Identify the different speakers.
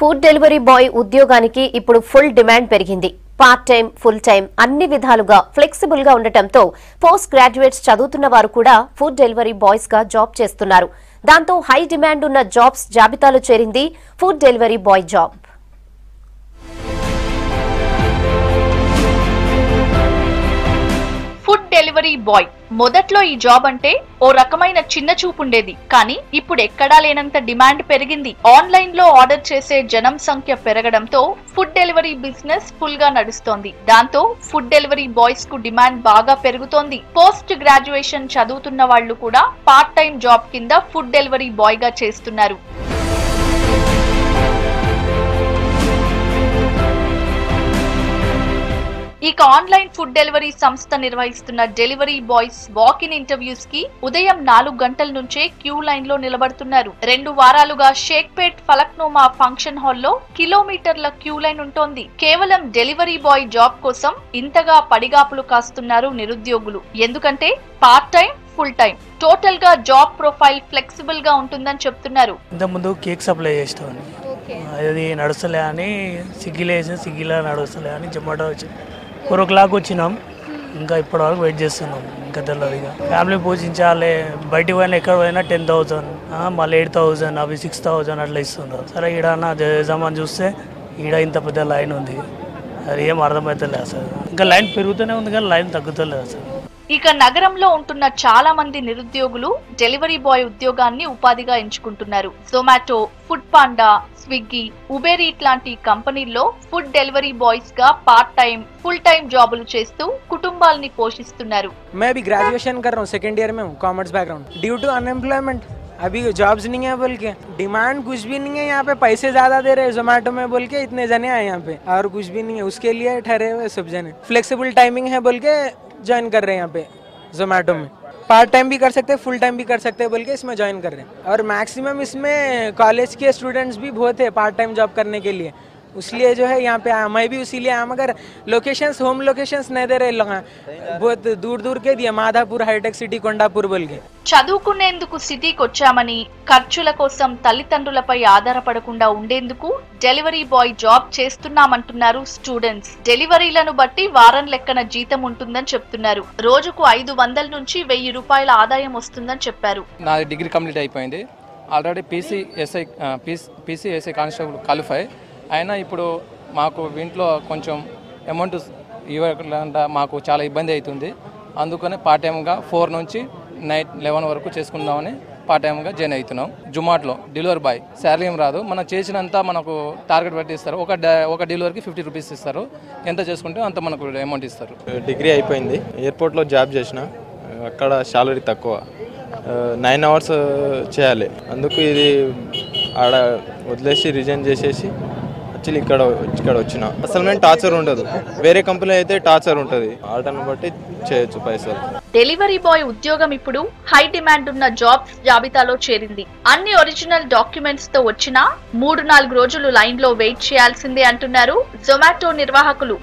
Speaker 1: Food delivery boy ఉద్యోగానికి ఇప్పుడు full demand పెరిగింది. పార్ట్ టైం, ఫుల్ టైం అన్ని విధాలుగా ఫ్లెక్సిబుల్ గా ఉండటంతో పోస్ట్ గ్రాడ్యుయేట్స్ చదువుతున్న వారు కూడా ఫుడ్ డెలివరీ బాయ్స్ గా జాబ్ చేస్తున్నారు. దాంతో హై డిమాండ్ ఉన్న జాబ్స్ జాబితాలో చేరింది food delivery boy job.
Speaker 2: Food delivery boy మొదట్లో ఈ జాబ్ అంటే ఓ రకమైన చిన్న చూపు ఉండేది. కానీ ఇప్పుడు ఎక్కడా లేనంత డిమాండ్ పెరిగింది. ఆన్లైన్ లో ఆర్డర్ చేసే జనం సంఖ్య పెరగడంతో ఫుడ్ డెలివరీ బిజినెస్ ఫుల్ గా నడుస్తోంది. దాంతో ఫుడ్ డెలివరీ బాయ్స్ కు డిమాండ్ బాగా పెరుగుతోంది. పోస్ట్ గ్రాడ్యుయేషన్ చదువుతున్న వాళ్లు కూడా పార్ట్ టైం జాబ్ కింద ఫుడ్ డెలివరీ బాయ్ గా చేస్తున్నారు. ఇక ఆన్లైన్ ఫుడ్ డెలివరీ సంస్థ నిర్వహిస్తున్న delivery boys walk in interviews కి ఉదయం 4 గంటల నుంచే క్యూ లైన్ లో నిలబడుతున్నారు. 2 వారాలుగా షేక్పేట్ ఫలక్నుమా ఫంక్షన్ హాల్లో కిలోమీటర్ల క్యూ లైన్ ఉంటోంది. కేవలం డెలివరీ బాయ్ జాబ్ కోసం ఇంతగా పడిగాపులు కాస్తున్నారు నిరుద్యోగులు. ఎందుకంటే part time, full time total గా జాబ్ ప్రొఫైల్ ఫ్లెక్సిబుల్ గా ఉంటుందని చెప్తున్నారు.
Speaker 3: ఇంతకుముందు కేక్ సప్లై చేస్తామని అది నడుస్తలే అని స్విగ్గీలో నడుస్తలే అని జొమాటో వచ్చి 4 o'clock వచ్చినాం. ఇంకా ఇప్పటివరకు వెయిట్ చేస్తున్నాం. ఇంకా తెల్లదిగా ఫ్యామిలీ పోషించాలి. బయటికి పోయినా ఎక్కడ పోయినా 10,000 మళ్ళీ 8,000 అవి 6,000 అట్లా ఇస్తున్నారు. సరే ఈడ చేద్దామని చూస్తే ఈడ ఇంత పెద్ద లైన్ ఉంది. అది ఏం అర్థమవుతలేదు అసలు. ఇంకా లైన్ పెరుగుతూనే ఉంది కానీ లైన్ తగ్గుతలేదు అసలు.
Speaker 2: ఇక నగరంలో ఉంటున్న చాలా మంది నిరుద్యోగులు డెలివరీ బాయ్ ఉద్యోగాన్ని ఉపాధిగా ఎంచుకుంటున్నారు. Zomato, food panda, Swiggy, Uber eat లాంటి కంపెనీల్లో ఫుడ్ డెలివరీ బాయ్స్ గా పార్ట్ టైం, ఫుల్ టైం జాబులు చేస్తూ కుటుంబాలని పోషిస్తున్నారు.
Speaker 4: मैं भी ग्रेजुएशन कर रहा हूँ, सेकेंड ईयर में हूँ, commerce background. Due to unemployment अभी जॉब्स नहीं है बोल के, डिमांड कुछ भी नहीं है यहाँ पे. पैसे ज्यादा दे रहे हैं जोमेटो में बोल के इतने जने आए यहाँ पे, और कुछ भी नहीं है. उसके लिए ठहरे हुए सब जने. फ्लेक्सिबल टाइमिंग है बोल के ज्वाइन कर रहे हैं यहाँ पे जोमेटो में. पार्ट टाइम भी कर सकते हैं, फुल टाइम भी कर सकते हैं बोल के इसमें ज्वाइन कर रहे हैं. और मैक्सिमम इसमें कॉलेज के स्टूडेंट्स भी बहुत है पार्ट टाइम जॉब करने के लिए. इसलिए जो है यहाँ पे मैं भी इसीलिए आया. मगर लोकेशंस, होम लोकेशंस नहीं दे रहे लोग, बहुत दूर दूर के दिए. माधापुर, हाईटेक सिटी, కొండాపూర్ बोल के.
Speaker 2: చదువుకునేందుకు సిటీకి వచ్చామని, ఖర్చుల కోసం తల్లిదండ్రులపై ఆధారపడకుండా ఉండేందుకు డెలివరీ బాయ్ జాబ్ చేస్తున్నామంటున్నారు స్టూడెంట్స్. డెలివరీలను బట్టి వారం లెక్కన జీతం ఉంటుందని చెప్తున్నారు. రోజుకు 500 నుంచి 1000 రూపాయల ఆదాయం వస్తుందని చెప్పారు.
Speaker 5: నాది డిగ్రీ కంప్లీట్ అయిపోయింది. ఆల్రెడీ పీసీఎస్ఐ కానిస్టేబుల్ క్వాలిఫై అయినా ఇప్పుడు మాకు ఇంట్లో కొంచెం అమౌంట్ ఇవ్వకుండా మాకు చాలా ఇబ్బంది అవుతుంది. అందుకని పార్ట్ టైమ్గా 4 నుంచి నైట్ 11 వరకు చేసుకుందామని పార్ట్ టైమ్గా జాయిన్ అవుతున్నాం. జొమాటోలో డెలివరీ బాయ్. శాలరీ ఏం రాదు, మనం చేసినంత మనకు టార్గెట్ పెట్టి ఇస్తారు. ఒక డెలివరీకి 50 రూపీస్ ఇస్తారు. ఎంత చేసుకుంటే అంత మనకు అమౌంట్ ఇస్తారు.
Speaker 6: డిగ్రీ అయిపోయింది. ఎయిర్పోర్ట్లో జాబ్ చేసిన, అక్కడ శాలరీ తక్కువ, 9 hours చేయాలి. అందుకు ఇది ఆడ వదిలేసి రిజైన్ చేసేసి యాక్చువల్లీ ఇక్కడ వచ్చిన. అసలు మేము టార్చర్ ఉండదు. వేరే కంపెనీ అయితే టార్చర్ ఉంటుంది. ఆర్డర్ని బట్టి చేయొచ్చు పైసలు.
Speaker 2: డెలివరీ బాయ్ ఉద్యోగం ఇప్పుడు హై డిమాండ్ ఉన్న జాబ్స్ జాబితాలో చేరింది. అన్ని ఒరిజినల్ డాక్యుమెంట్స్ తో వచ్చినా 3-4 రోజులు లైన్ లో వెయిట్ చేయాల్సిందే అంటున్నారు జొమాటో నిర్వాహకులు.